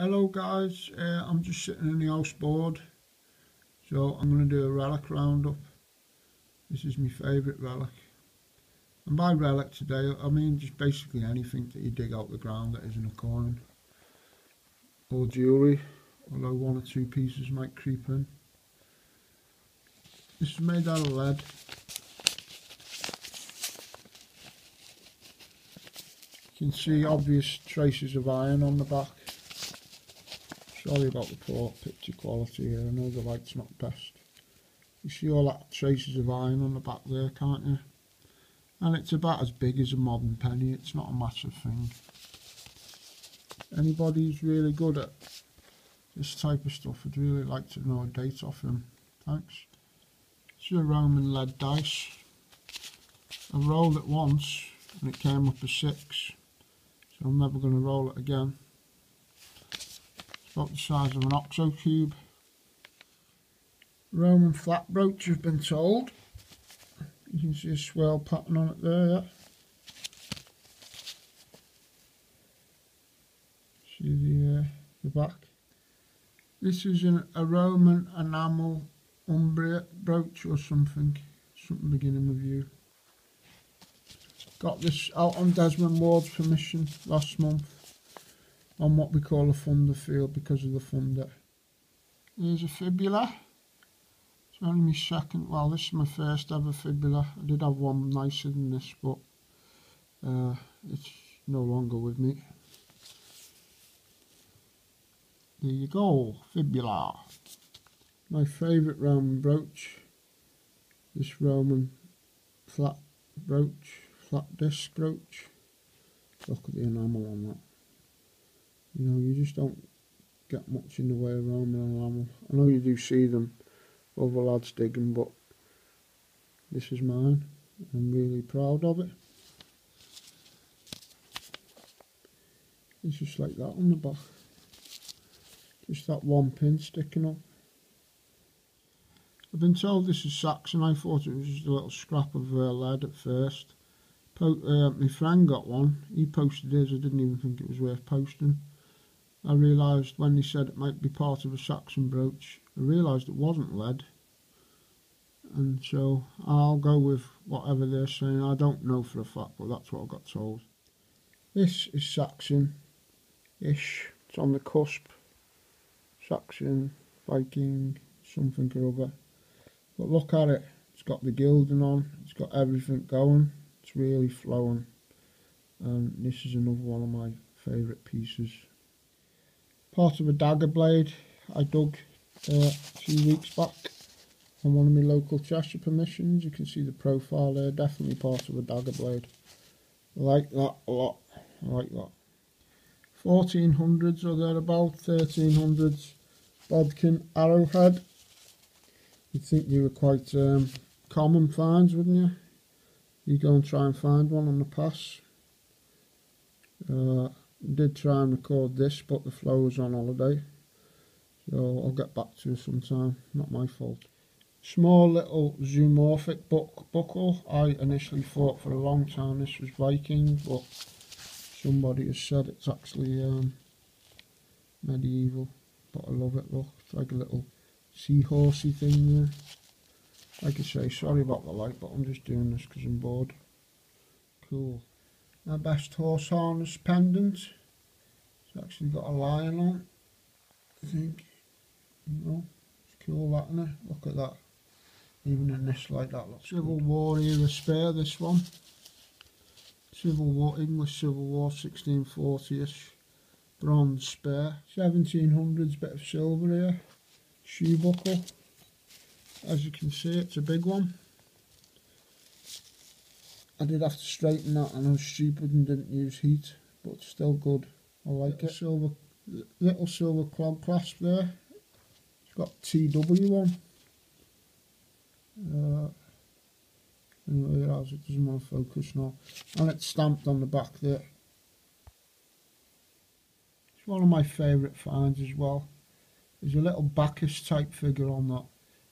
Hello guys, I'm just sitting in the house bored, so I'm going to do a relic roundup. This is my favourite relic, and by relic today I mean just basically anything that you dig out the ground that isn't a coin or jewellery, although one or two pieces might creep in. This is made out of lead. You can see obvious traces of iron on the back. Sorry about the poor picture quality here, I know the light's not best. You see all that traces of iron on the back there, can't you? And it's about as big as a modern penny, it's not a massive thing. Anybody who's really good at this type of stuff, I'd really like to know a date off him. Thanks. This is a Roman lead dice. I rolled it once and it came up a 6, so I'm never going to roll it again. About the size of an OXO cube. Roman flat brooch, I've been told. You can see a swirl pattern on it there, yeah. See the back. This is a Roman enamel Umbria brooch or something beginning with U. Got this out on Desmond Ward's permission last month, on what we call a funder field because of the funder. Here's a fibula. It's only my second, well this is my first ever fibula. I did have one nicer than this, but it's no longer with me. There you go, fibula. My favourite Roman brooch, this Roman flat brooch, flat disc brooch. Look at the enamel on that. You know, you just don't get much in the way of Roman enamel. I know you do see them, other lads digging, but this is mine. I'm really proud of it. It's just like that on the back. Just that one pin sticking up. I've been told this is Saxon. I thought it was just a little scrap of lead at first. My friend got one. He posted his. I didn't even think it was worth posting. I realised when they said it might be part of a Saxon brooch, I realised it wasn't lead. And so I'll go with whatever they're saying. I don't know for a fact, but that's what I got told. This is Saxon-ish. It's on the cusp. Saxon, Viking, something or other. But look at it. It's got the gilding on. It's got everything going. It's really flowing. And this is another one of my favourite pieces. Part of a dagger blade I dug a few weeks back on one of my local Cheshire permissions. You can see the profile there, definitely part of a dagger blade. I like that a lot, I like that. 1400s or thereabout, 1300s bodkin arrowhead. You'd think they were quite common finds, wouldn't you? You go and try and find one on the pass. Did try and record this, but the flow was on holiday, so I'll get back to you sometime, not my fault. Small little zoomorphic buckle. I initially thought for a long time this was Viking, but somebody has said it's actually medieval, but I love it. Look, it's like a little seahorsey thing there. Like I say, sorry about the light, but I'm just doing this because I'm bored. Cool. My best horse harness pendant. It's actually got a lion on, I think. You know, it's cool that, isn't it? Look at that. Even in this light, that looks Civil good. War era spare, this one. Civil War, English Civil War, 1640ish. Bronze spare. 1700s, bit of silver here. Shoe buckle. As you can see, it's a big one. I did have to straighten that, and I was stupid and didn't use heat, but it's still good. I like it. Little silver clog clasp there. It's got TW on. Anyway, it doesn't want to focus now. And it's stamped on the back there. It's one of my favourite finds as well. There's a little Bacchus type figure on that.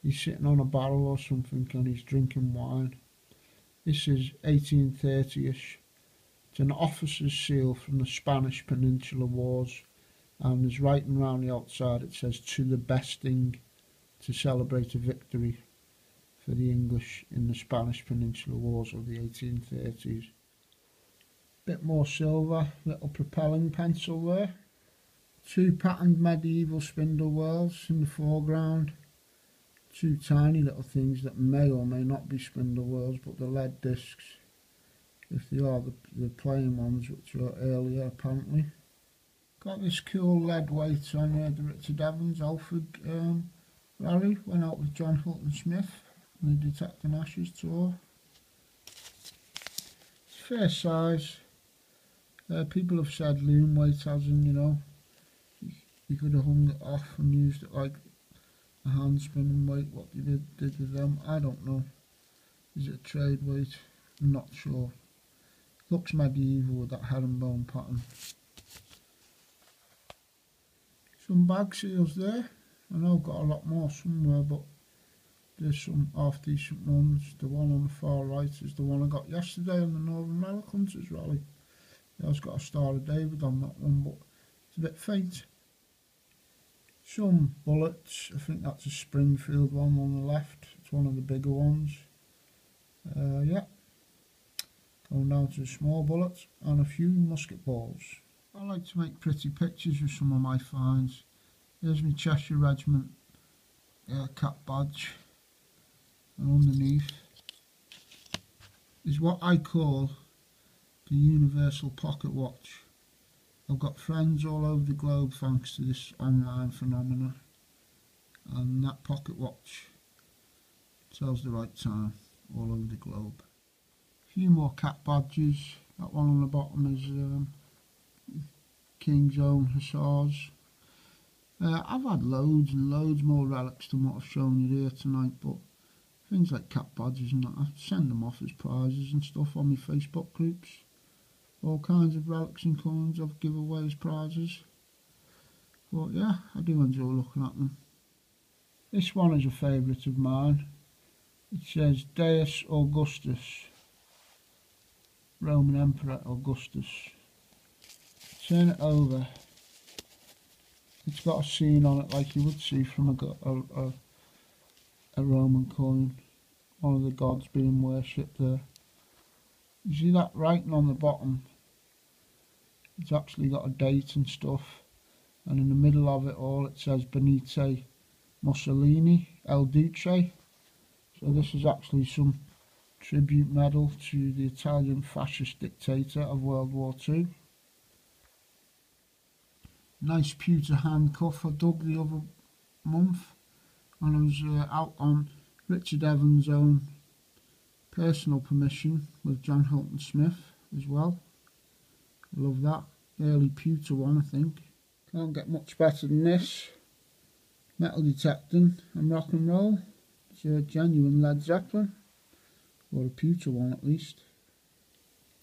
He's sitting on a barrel or something and he's drinking wine. This is 1830ish. It's an officer's seal from the Spanish Peninsular Wars. and there's writing around the outside. It says, "To the besting, to celebrate a victory for the English in the Spanish Peninsular Wars of the 1830s. Bit more silver, little propelling pencil there. 2 patterned medieval spindle whorls in the foreground. 2 tiny little things that may or may not be spindle whorls, but the lead discs, if they are, the plain ones, which are earlier apparently. Got this cool lead weight on the Richard Evans Alfred rally. Went out with John Hilton Smith on the Detecting Ashes tour. It's fair size. People have said loom weight, as in, you know, you could have hung it off and used it like a hand spinning weight. What they did with them, I don't know. Is it a trade weight? I'm not sure. Looks medieval with that herringbone pattern. Some bag seals there. I know I've got a lot more somewhere, but there's some half decent ones. The one on the far right is the one I got yesterday on the Northern Relic Hunters rally. Yeah, I've got a Star of David on that one, but it's a bit faint. Some bullets. I think that's a Springfield one on the left. It's one of the bigger ones. Yeah. Going down to the small bullets and a few musket balls. I like to make pretty pictures with some of my finds. Here's my Cheshire Regiment cap badge, and underneath is what I call the universal pocket watch. I've got friends all over the globe thanks to this online phenomena, and that pocket watch tells the right time all over the globe. A few more cap badges. That one on the bottom is King's Own Hussars. I've had loads and loads more relics than what I've shown you here tonight, but things like cap badges and that, I send them off as prizes and stuff on my Facebook groups. All kinds of relics and coins I've given away as prizes. But yeah, I do enjoy looking at them. This one is a favourite of mine. It says Deus Augustus, Roman Emperor Augustus. Turn it over. It's got a scene on it like you would see from a Roman coin. One of the gods being worshipped there. You see that writing on the bottom? It's actually got a date and stuff. And in the middle of it all it says Benito Mussolini, El Duce. So this is actually some tribute medal to the Italian fascist dictator of World War II. Nice pewter handcuff I dug the other month, and I was out on Richard Evans' own personal permission with John Hilton Smith as well. I love that. Early pewter one, I think. Can't get much better than this. Metal detecting and rock and roll. It's a genuine Led Zeppelin, or a pewter one at least.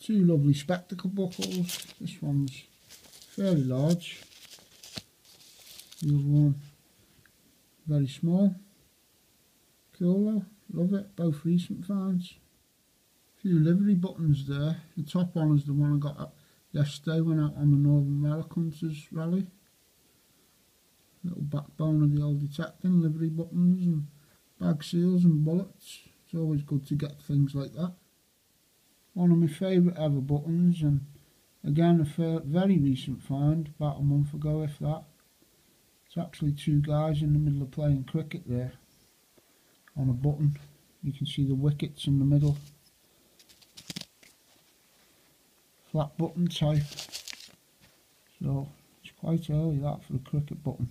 2 lovely spectacle buckles. This one's fairly large. The other one very small. Cool though, love it. Both recent finds. A few livery buttons there. The top one is the one I got yesterday when out on the Northern Relic Hunters rally. Little backbone of the old detecting, livery buttons and bag seals and bullets. It's always good to get things like that. One of my favourite ever buttons, and again a very recent find, about a month ago if that. It's actually 2 guys in the middle of playing cricket there on a button. You can see the wickets in the middle. Flat button type. So it's quite early that for a cricket button.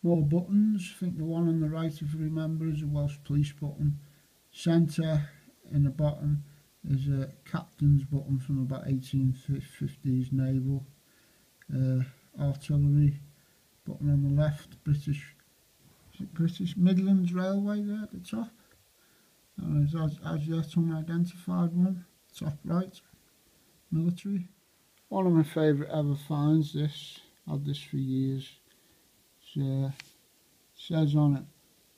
More buttons. I think the one on the right, if you remember, is a Welsh police button. Centre in the bottom is a captain's button from about 1850s naval. Artillery button on the left, British Midlands Railway there at the top, and as yet unidentified one, top right, military. One of my favourite ever finds, this, had this for years. It says on it,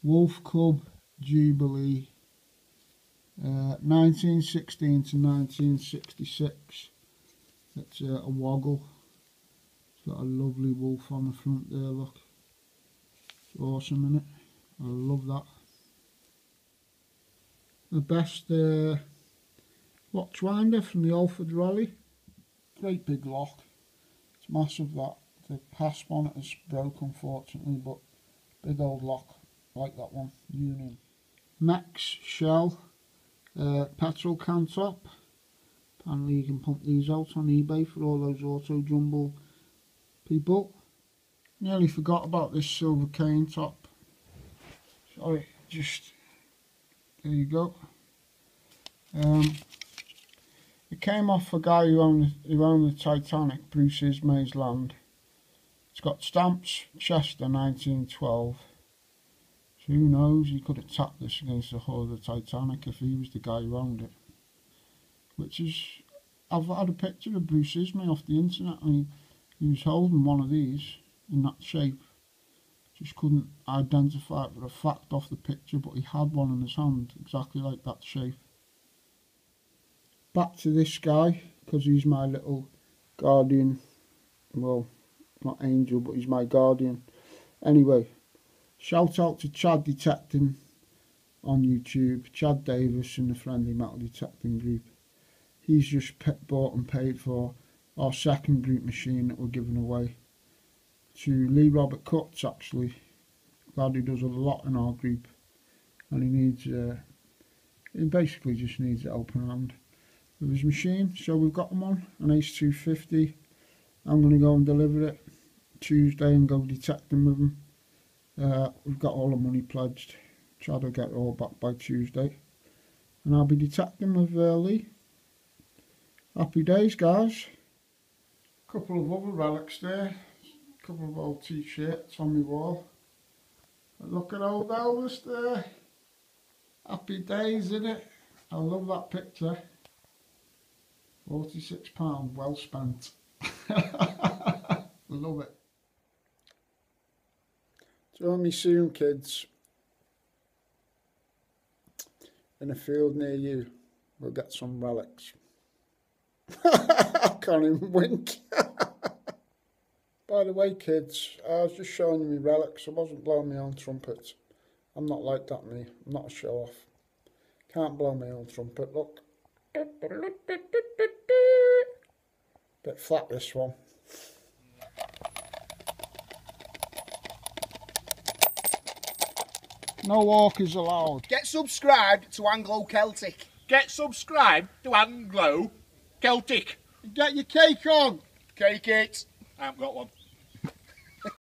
Wolf Cub Jubilee, 1916 to 1966. It's a woggle. It's got a lovely wolf on the front there, look. It's awesome, isn't it? I love that. The best watch winder from the Alford Relic. Great big lock. It's massive, that. The hasp on it is broke unfortunately, but big old lock like that one. Union. Mex shell. Petrol can top. Apparently you can pump these out on eBay for all those auto jumble people. Nearly forgot about this silver cane top. Sorry, just there you go. It came off a guy who owned the Titanic, Bruce Ismay's land. It's got stamps, Chester 1912. So who knows, he could have tapped this against the hull of the Titanic if he was the guy who owned it. Which is, I've had a picture of Bruce Ismay off the internet, and he was holding one of these in that shape. Just couldn't identify it for a fact off the picture, but he had one in his hand, exactly like that shape. Back to this guy, because he's my little guardian. Well, not angel, but he's my guardian. Anyway, shout out to Chad Detecting on YouTube, Chad Davis in the Friendly Metal Detecting group. He's just bought and paid for our second group machine that we're giving away to Lee Robert Cuts, actually. Glad he does a lot in our group, and he needs he basically just needs it open hand with his machine. So we've got him on an Ace 250. I'm going to go and deliver it Tuesday and go detecting with him. We've got all the money pledged. Chad will get it all back by Tuesday, and I'll be detecting with Lee. Happy days, guys. Couple of other relics there. Couple of old t-shirts on my wall. And look at old Elvis there. Happy days, innit? I love that picture. £46 well spent. Love it. Join me soon, kids. In a field near you, we'll get some relics. I can't even wink. By the way, kids, I was just showing you my relics. I wasn't blowing my own trumpet. I'm not like that, me. I'm not a show off. Can't blow my own trumpet, look. Bit flat, this one. No walkers allowed. Get subscribed to Anglo Celtic. Get subscribed to Anglo Celtic. Get your cake on. Cake it. I haven't got one.